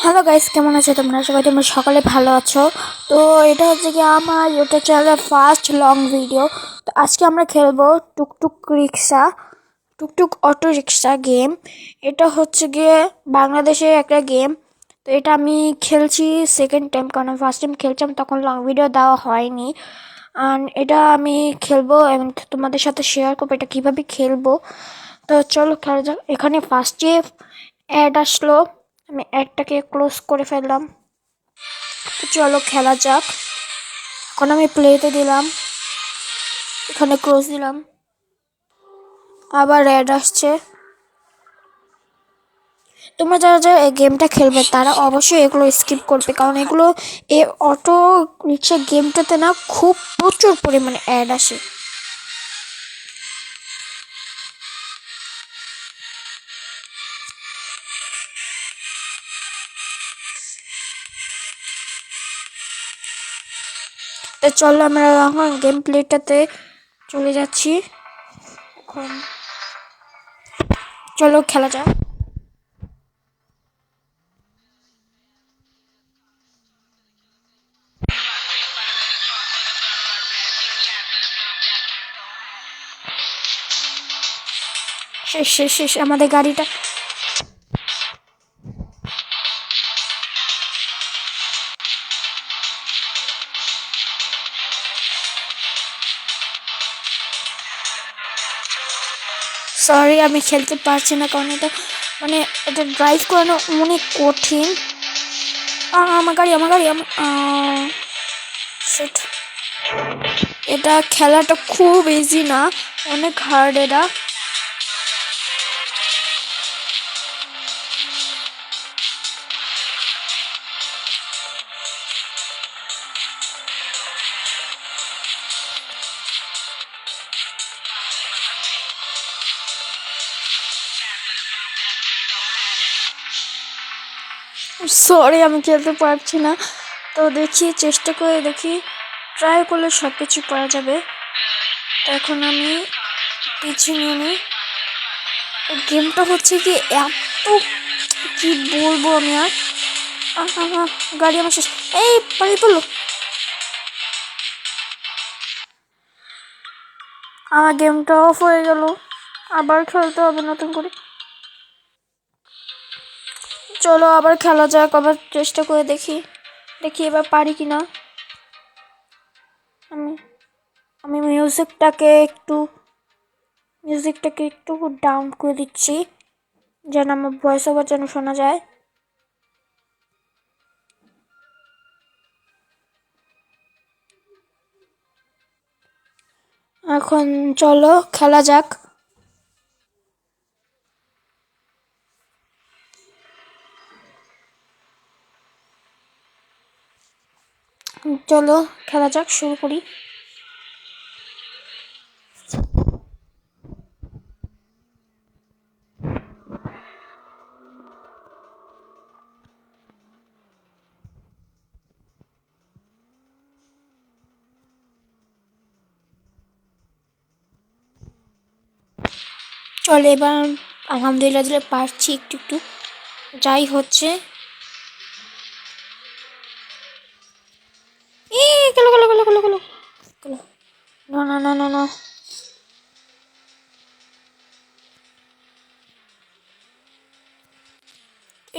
Hello guys, কেমন আছো তোমরা সবাই? তোমরা সকালে ভালো আছো? তো এটা হচ্ছে কি আমার ইউটিউব চ্যানেলের ফার্স্ট লং ভিডিও। তো আজকে আমরা খেলবো টুকটুক রিক্সা, টুকটুক অটো রিক্সা গেম। এটা হচ্ছে গিয়ে বাংলাদেশের একটা গেম। তো এটা আমি খেলছি সেকেন্ড টাইম, কারণ ফার্স্ট টাইম খেলছিলাম তখন লং ভিডিও দেওয়া হয়নি। আর এটা আমি খেলবো এবং তোমাদের সাথে শেয়ার করবো এটা কীভাবে খেলবো। তো চলো খেলা যাক। এখানে ফার্স্টে অ্যাড আসলো, আমি অ্যাডটাকে ক্লোজ করে ফেললাম। তো চলো খেলা যাক। এখন আমি প্লেতে দিলাম, এখানে ক্লোজ দিলাম, আবার অ্যাড আসছে। তোমরা যারা যারা এই গেমটা খেলবে তারা অবশ্যই এগুলো স্কিপ করবে, কারণ এগুলো এই অটো রিক্সা গেমটাতে না খুব প্রচুর পরিমাণে অ্যাড আসে। তো চলো আমরা এখন গেম প্লেটাতে চলে যাচ্ছি। এখন চলো খেলা যাক। শেষ শেষ শেষ আমাদের গাড়িটা। সরি, আমি খেলতে পারছি না, কারণ এটা মানে এটা ড্রাইভ করানো অনেক কঠিন। আমার গাড়ি আমার গাড়ি শিট। এটা খেলাটা খুব ইজি না, অনেক হার্ড এটা। সরি, আমি খেলতে পারছি না। তো দেখি, চেষ্টা করে দেখি, ট্রাই করলে সব কিছু করা যাবে। তো এখন আমি পিছিয়ে নিয়ে নিই। গেমটা হচ্ছে কি এত, কি বলবো আমি আর। গাড়ি আমার শেষ। এই বাড়ি পড়লো, আমার গেমটা অফ হয়ে গেল। আবার খেলতে হবে নতুন করে। চলো আবার খেলা যাক, আবার চেষ্টা করে দেখি, দেখি এবার পারি কিনা। আমি আমি মিউজিকটাকে একটু ডাউন করে দিচ্ছি, যেন আমার ভয়েস ওভার যেন শোনা যায়। এখন চলো খেলা যাক। চলো খেলা যাক, শুরু করি। চলো এবার আলহামদুলিল্লাহ দিলে পারছি একটু একটু, যাই হচ্ছে। গেলো গেলো গেলো গেলো গেলো গেলো। না না না না না।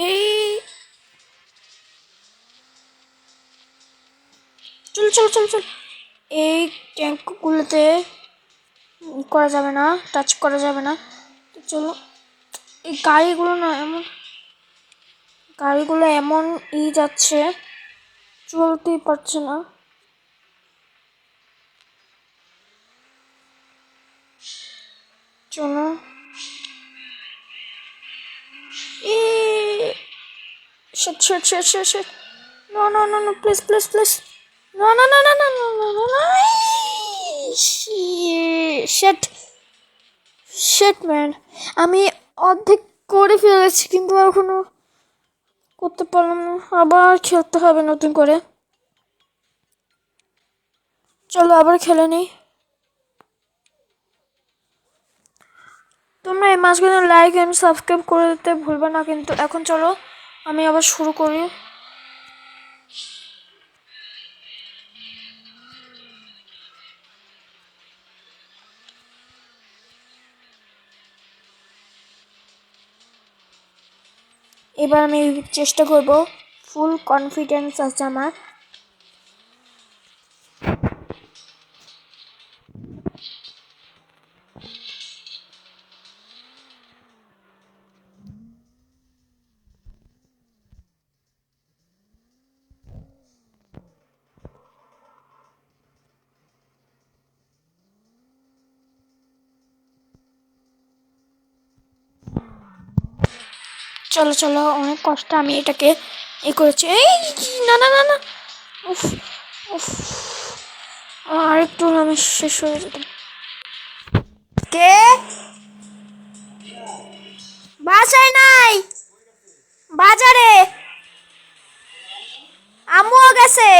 এই চল চল চল চল। এই ট্যাঙ্কগুলোতে করা যাবে না, টাচ করা যাবে না। তো চলো, এই গাড়িগুলো এমন যাচ্ছে, চলতেই পারছে না। চলো shit shit shit shit shit. No no no no, please please please. No no no no no no no no no. Shit shit man, আমি অর্ধেক করে ফেলেছি কিন্তু এখনো করতে পারলাম না। আবার খেলতে হবে নতুন করে। চলো আবার খেলে নিই। তোমরা এই মাঝখানে লাইক এন্ড সাবস্ক্রাইব করে দিতে ভুলবে না কিন্তু। এখন চলো আমি আবার শুরু করি। এবার আমি চেষ্টা করব, ফুল কনফিডেন্স আছে আমার। চলো চলো, অনেক কষ্ট আমি এটাকে করেছি। এই না না না না, উফ উফ, আরেকটু আমি শেষ হয়ে যেতাম। কে বাসায় নাই? বাজারে আম্মুও গেছে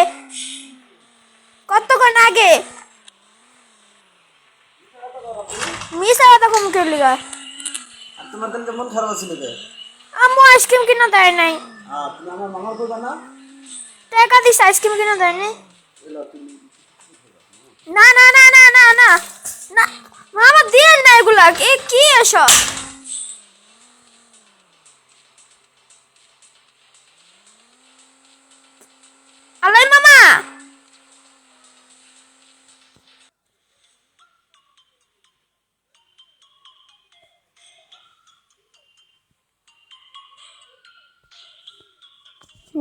কতক্ষণ আগে। মিশা কথা কম করলি গা। তোমার দিন কেমন খারাপ ছিল কে? আম্মু আইসক্রিম কিনা দেয় নাই। তুমি আমার মামার কই জানা? টাকা দিস আইসক্রিম কিনা দেয় নাই। না না না না না না না, মামা দিয়েন না এগুলা। কি এসব? আলাই মামা,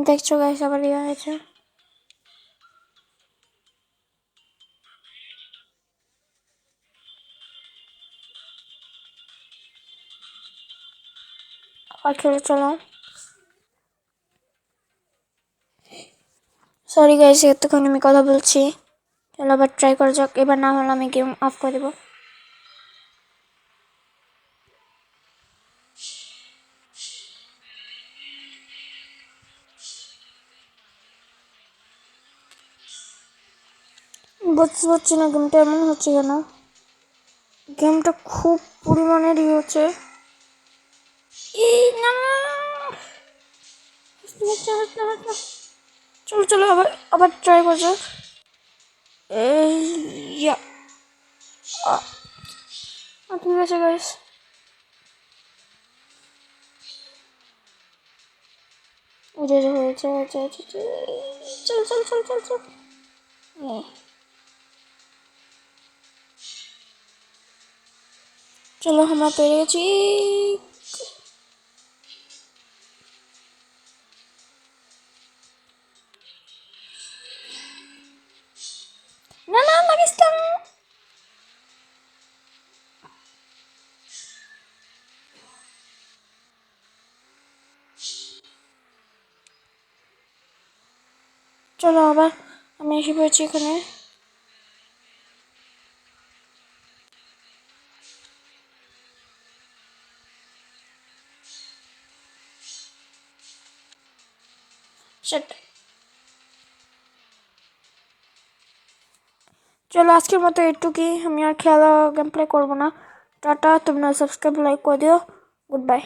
দেখছো গাইস আবার ইয়ে হয়েছে। আবার খেলে চলো। সরি গাইস, এতক্ষণ আমি কথা বলছি। চলো আবার ট্রাই করা যাক। এবার না হলে আমি গেম অফ করে দেবো। বুঝতে পারছি না গেমটা এমন হচ্ছে কেন। গেমটা খুব পরিমাণের ইয়ে হচ্ছে। এই না না না, চলো চলো আবার আবার ট্রাই করা যাক। এই ইয়া, ঠিক আছে গাইস। হয়েছে হয়েছে হয়েছে। চল চল চল চল চল। চলো আমরা পেরে গেছি। না না লাগিস না। চলো আবার আমি এসে পড়েছি এখানে। চলো আজকের মতো এটুকুই। আমি আর খেলা গেম প্লে করবো না। টাটা, তোমরা সাবস্ক্রাইব লাইক করে দিও। Good bye.